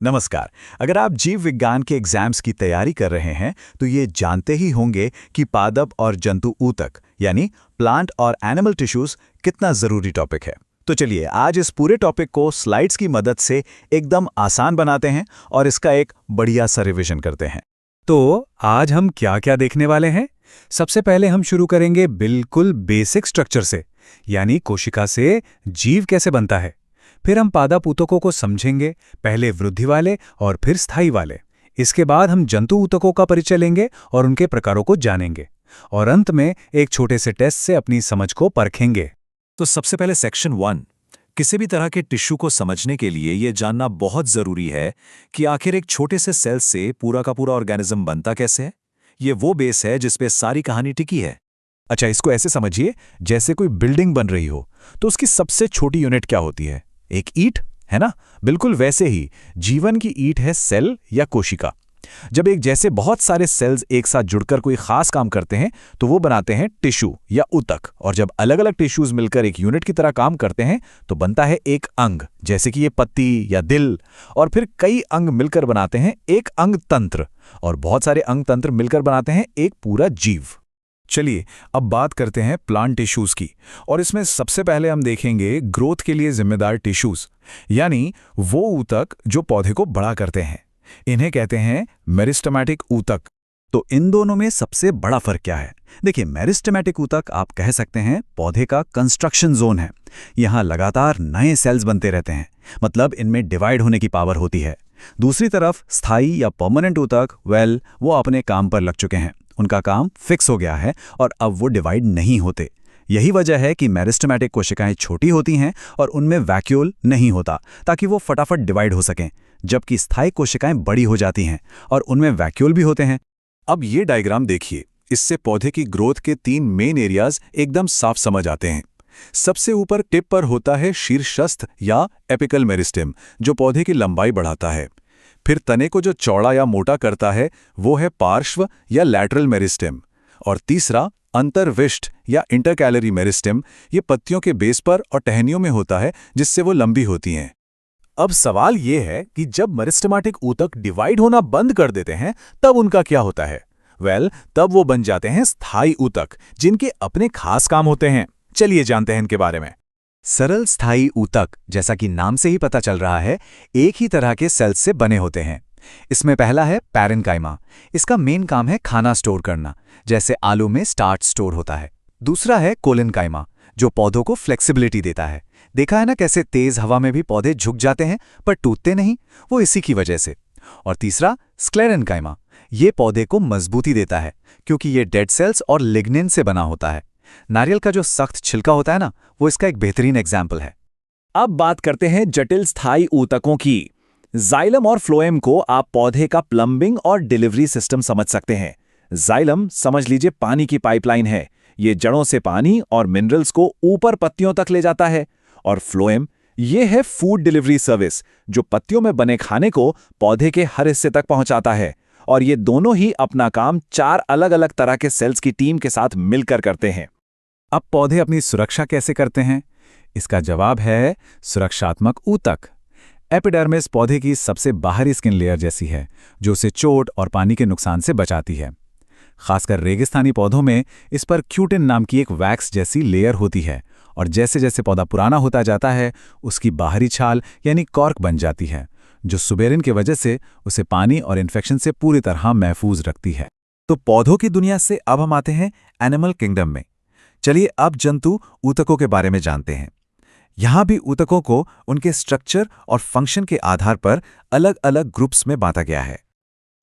नमस्कार। अगर आप जीव विज्ञान के एग्जाम्स की तैयारी कर रहे हैं तो ये जानते ही होंगे कि पादप और जंतु ऊतक यानी प्लांट और एनिमल टिश्यूज कितना ज़रूरी टॉपिक है। तो चलिए आज इस पूरे टॉपिक को स्लाइड्स की मदद से एकदम आसान बनाते हैं और इसका एक बढ़िया सा रिवीजन करते हैं। तो आज हम क्या क्या देखने वाले हैं? सबसे पहले हम शुरू करेंगे बिल्कुल बेसिक स्ट्रक्चर से, यानी कोशिका से जीव कैसे बनता है। फिर हम पादप ऊतकों को समझेंगे, पहले वृद्धि वाले और फिर स्थायी वाले। इसके बाद हम जंतु ऊतकों का परिचय लेंगे और उनके प्रकारों को जानेंगे। और अंत में एक छोटे से टेस्ट से अपनी समझ को परखेंगे। तो सबसे पहले सेक्शन 1, किसी भी तरह के टिश्यू को समझने के लिए यह जानना बहुत जरूरी है कि आखिर एक छोटे से सेल से पूरा का पूरा ऑर्गेनिज्म बनता कैसे है। ये वो बेस है जिस पे सारी कहानी टिकी है। अच्छा, इसको ऐसे समझिए जैसे कोई बिल्डिंग बन रही हो तो उसकी सबसे छोटी यूनिट क्या होती है? एक ईंट, है ना? बिल्कुल वैसे ही जीवन की ईंट है सेल या कोशिका। जब एक जैसे बहुत सारे सेल्स एक साथ जुड़कर कोई खास काम करते हैं तो वो बनाते हैं टिश्यू या ऊतक। और जब अलग अलग टिश्यूज मिलकर एक यूनिट की तरह काम करते हैं तो बनता है एक अंग, जैसे कि ये पत्ती या दिल। और फिर कई अंग मिलकर बनाते हैं एक अंग तंत्र, और बहुत सारे अंग तंत्र मिलकर बनाते हैं एक पूरा जीव। चलिए अब बात करते हैं प्लांट टिश्यूज की, और इसमें सबसे पहले हम देखेंगे ग्रोथ के लिए जिम्मेदार टिश्यूज, यानी वो ऊतक जो पौधे को बड़ा करते हैं। इन्हें कहते हैं मेरिस्टेमेटिक ऊतक। तो इन दोनों में सबसे बड़ा फर्क क्या है? देखिए, मेरिस्टेमेटिक ऊतक आप कह सकते हैं पौधे का कंस्ट्रक्शन जोन है। यहाँ लगातार नए सेल्स बनते रहते हैं, मतलब इनमें डिवाइड होने की पावर होती है। दूसरी तरफ स्थायी या परमानेंट ऊतक, वो अपने काम पर लग चुके हैं, उनका काम फिक्स हो गया है और अब वो डिवाइड नहीं होते। यही वजह है कि मेरिस्टेमेटिक कोशिकाएं छोटी होती हैं और उनमें वैक्यूल नहीं होता ताकि वो फटाफट डिवाइड हो सकें, जबकि स्थायी कोशिकाएं बड़ी हो जाती हैं और उनमें वैक्यूल भी होते हैं। अब ये डायग्राम देखिए, इससे पौधे की ग्रोथ के 3 मेन एरियाज एकदम साफ समझ आते हैं। सबसे ऊपर टिप पर होता है शीर्षस्थ या एपिकल मेरिस्टेम, जो पौधे की लंबाई बढ़ाता है। फिर तने को जो चौड़ा या मोटा करता है वो है पार्श्व या लैटरल मेरिस्टेम। और तीसरा अंतर्विष्ट या इंटरकैलरी मेरिस्टेम, ये पत्तियों के बेस पर और टहनियों में होता है, जिससे वो लंबी होती हैं। अब सवाल ये है कि जब मेरिस्टेमेटिक ऊतक डिवाइड होना बंद कर देते हैं तब उनका क्या होता है? तब वो बन जाते हैं स्थायी ऊतक, जिनके अपने खास काम होते हैं। चलिए जानते हैं इनके बारे में। सरल स्थायी ऊतक, जैसा कि नाम से ही पता चल रहा है, एक ही तरह के सेल्स से बने होते हैं। इसमें पहला है पैरेन्काइमा। इसका मेन काम है खाना स्टोर करना, जैसे आलू में स्टार्च स्टोर होता है। दूसरा है कोलेनकाइमा, जो पौधों को फ्लेक्सिबिलिटी देता है। देखा है ना कैसे तेज हवा में भी पौधे झुक जाते हैं पर टूटते नहीं, वो इसी की वजह से। और तीसरा स्क्लेरेनकाइमा, ये पौधे को मजबूती देता है क्योंकि ये डेड सेल्स और लिग्निन से बना होता है। नारियल का जो सख्त छिलका होता है ना, वो इसका एक बेहतरीन एग्जाम्पल है। अब बात करते हैं जटिल स्थायी ऊतकों की। जाइलम और फ्लोएम को आप पौधे का प्लम्बिंग और डिलीवरी सिस्टम समझ सकते हैं। जाइलम समझ लीजिए पानी की पाइपलाइन है, ये जड़ों से पानी और मिनरल्स को ऊपर पत्तियों तक ले जाता है। और फ्लोएम, ये है फूड डिलीवरी सर्विस, जो पत्तियों में बने खाने को पौधे के हर हिस्से तक पहुंचाता है। और ये दोनों ही अपना काम 4 अलग अलग तरह के सेल्स की टीम के साथ मिलकर करते हैं। अब पौधे अपनी सुरक्षा कैसे करते हैं? इसका जवाब है सुरक्षात्मक ऊतक। एपिडर्मिस पौधे की सबसे बाहरी स्किन लेयर जैसी है, जो उसे चोट और पानी के नुकसान से बचाती है। खासकर रेगिस्तानी पौधों में इस पर क्यूटिन नाम की एक वैक्स जैसी लेयर होती है, और जैसे जैसे पौधा पुराना होता जाता है उसकी बाहरी छाल यानी कॉर्क बन जाती है, जो सुबेरिन की वजह से उसे पानी और इन्फेक्शन से पूरी तरह महफूज रखती है। तो पौधों की दुनिया से अब हम आते हैं एनिमल किंगडम में। चलिए अब जंतु ऊतकों के बारे में जानते हैं। यहां भी ऊतकों को उनके स्ट्रक्चर और फंक्शन के आधार पर अलग अलग ग्रुप्स में बांटा गया है।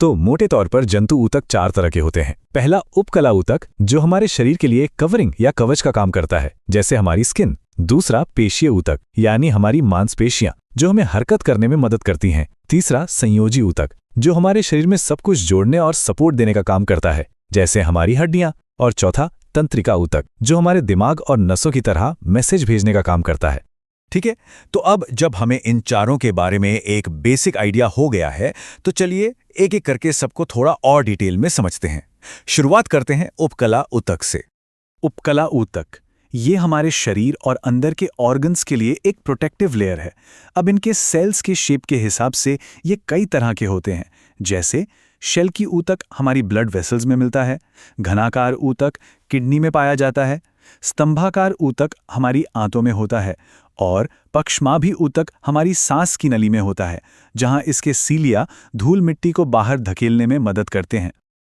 तो मोटे तौर पर जंतु ऊतक 4 तरह के होते हैं। पहला उपकला ऊतक, जो हमारे शरीर के लिए कवरिंग या कवच का काम करता है, जैसे हमारी स्किन। दूसरा पेशीय ऊतक, यानी हमारी मांसपेशियां, जो हमें हरकत करने में मदद करती हैं। तीसरा संयोजी ऊतक, जो हमारे शरीर में सब कुछ जोड़ने और सपोर्ट देने का काम करता है, जैसे हमारी हड्डियां। और चौथा तंत्रिका ऊतक, जो हमारे दिमाग और नसों की तरह मैसेज भेजने का काम करता है। ठीक है, तो अब जब हमें इन चारों के बारे में एक बेसिक आइडिया हो गया है तो चलिए एक एक करके सबको थोड़ा और डिटेल में समझते हैं। शुरुआत करते हैं उपकला ऊतक से। उपकला ऊतक ये हमारे शरीर और अंदर के ऑर्गन्स के लिए एक प्रोटेक्टिव लेयर है। अब इनके सेल्स के शेप के हिसाब से ये कई तरह के होते हैं, जैसे शेल की ऊतक हमारी ब्लड वेसल्स में मिलता है, घनाकार ऊतक किडनी में पाया जाता है, स्तंभाकार ऊतक हमारी आंतों में होता है और पक्षमाभी ऊतक हमारी सांस की नली में होता है, जहां इसके सीलिया धूल मिट्टी को बाहर धकेलने में मदद करते हैं।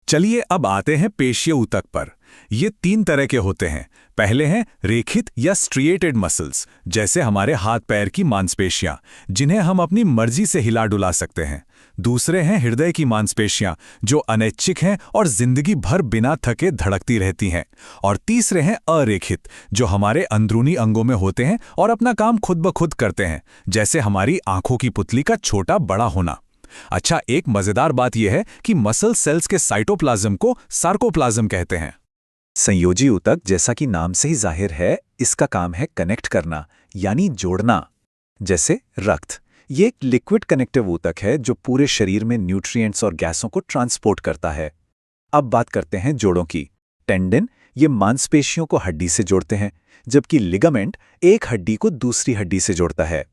चलिए अब आते हैं पेशीय ऊतक पर। ये 3 तरह के होते हैं। पहले हैं रेखित या स्ट्रिएटेड मसल्स, जैसे हमारे हाथ पैर की मांसपेशियां, जिन्हें हम अपनी मर्जी से हिला डुला सकते हैं। दूसरे हैं हृदय की मांसपेशियां, जो अनैच्छिक हैं और जिंदगी भर बिना थके धड़कती रहती हैं। और तीसरे हैं अरेखित, जो हमारे अंदरूनी अंगों में होते हैं और अपना काम खुद ब खुद करते हैं, जैसे हमारी आंखों की पुतली का छोटा बड़ा होना। अच्छा, एक मजेदार बात यह है कि मसल सेल्स के साइटोप्लाज्म को सार्कोप्लाज्म कहते हैं। संयोजी ऊतक, जैसा कि नाम से ही जाहिर है, इसका काम है कनेक्ट करना, यानी जोड़ना। जैसे रक्त, ये एक लिक्विड कनेक्टिव ऊतक है जो पूरे शरीर में न्यूट्रिएंट्स और गैसों को ट्रांसपोर्ट करता है। अब बात करते हैं जोड़ों की। टेंडन, ये मांसपेशियों को हड्डी से जोड़ते हैं, जबकि लिगामेंट एक हड्डी को दूसरी हड्डी से जोड़ता है।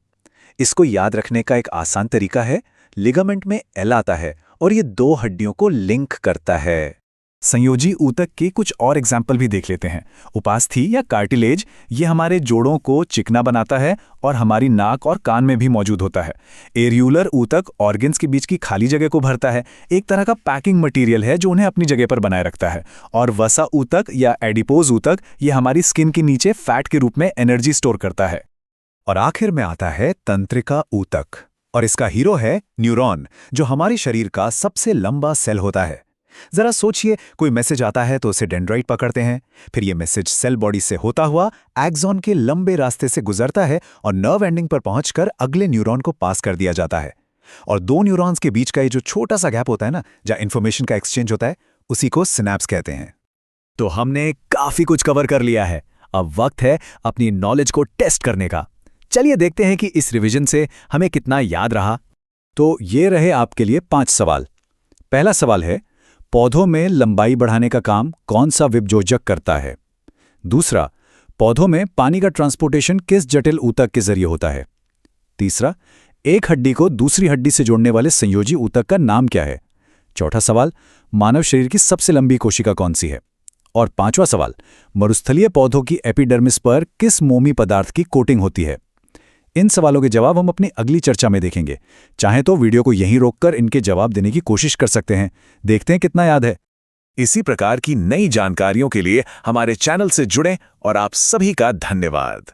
इसको याद रखने का एक आसान तरीका है, लिगामेंट में एल आता है और ये 2 हड्डियों को लिंक करता है। संयोजी ऊतक के कुछ और एग्जाम्पल भी देख लेते हैं। उपास्थि या कार्टिलेज, ये हमारे जोड़ों को चिकना बनाता है और हमारी नाक और कान में भी मौजूद होता है। एरियुलर ऊतक ऑर्गन्स के बीच की खाली जगह को भरता है, एक तरह का पैकिंग मटेरियल है जो उन्हें अपनी जगह पर बनाए रखता है। और वसा ऊतक या एडिपोज ऊतक, ये हमारी स्किन के नीचे फैट के रूप में एनर्जी स्टोर करता है। और आखिर में आता है तंत्रिका ऊतक, और इसका हीरो है न्यूरॉन, जो हमारे शरीर का सबसे लंबा सेल होता है। जरा सोचिए, कोई मैसेज आता है तो उसे डेंड्राइट पकड़ते हैं, फिर ये मैसेज सेल बॉडी से होता हुआ एक्सॉन के लंबे रास्ते से गुजरता है और नर्व एंडिंग पर पहुंचकर अगले न्यूरॉन को पास कर दिया जाता है। और 2 न्यूरॉन्स के बीच का ये जो छोटा सा गैप होता है ना, जहां इंफॉर्मेशन का एक्सचेंज होता है, उसी को सिनैप्स कहते हैं। तो हमने काफी कुछ कवर कर लिया है। अब वक्त है अपनी नॉलेज को टेस्ट करने का। चलिए देखते हैं कि इस रिवीजन से हमें कितना याद रहा। तो ये रहे आपके लिए 5 सवाल। पहला सवाल है, पौधों में लंबाई बढ़ाने का काम कौन सा विभजोजक करता है? दूसरा, पौधों में पानी का ट्रांसपोर्टेशन किस जटिल ऊतक के जरिए होता है? तीसरा, एक हड्डी को दूसरी हड्डी से जोड़ने वाले संयोजी ऊतक का नाम क्या है? चौथा सवाल, मानव शरीर की सबसे लंबी कोशिका कौन सी है? और 5वां सवाल, मरुस्थलीय पौधों की एपिडर्मिस पर किस मोमी पदार्थ की कोटिंग होती है? इन सवालों के जवाब हम अपनी अगली चर्चा में देखेंगे। चाहे तो वीडियो को यहीं रोककर इनके जवाब देने की कोशिश कर सकते हैं। देखते हैं कितना याद है। इसी प्रकार की नई जानकारियों के लिए हमारे चैनल से जुड़ें और आप सभी का धन्यवाद।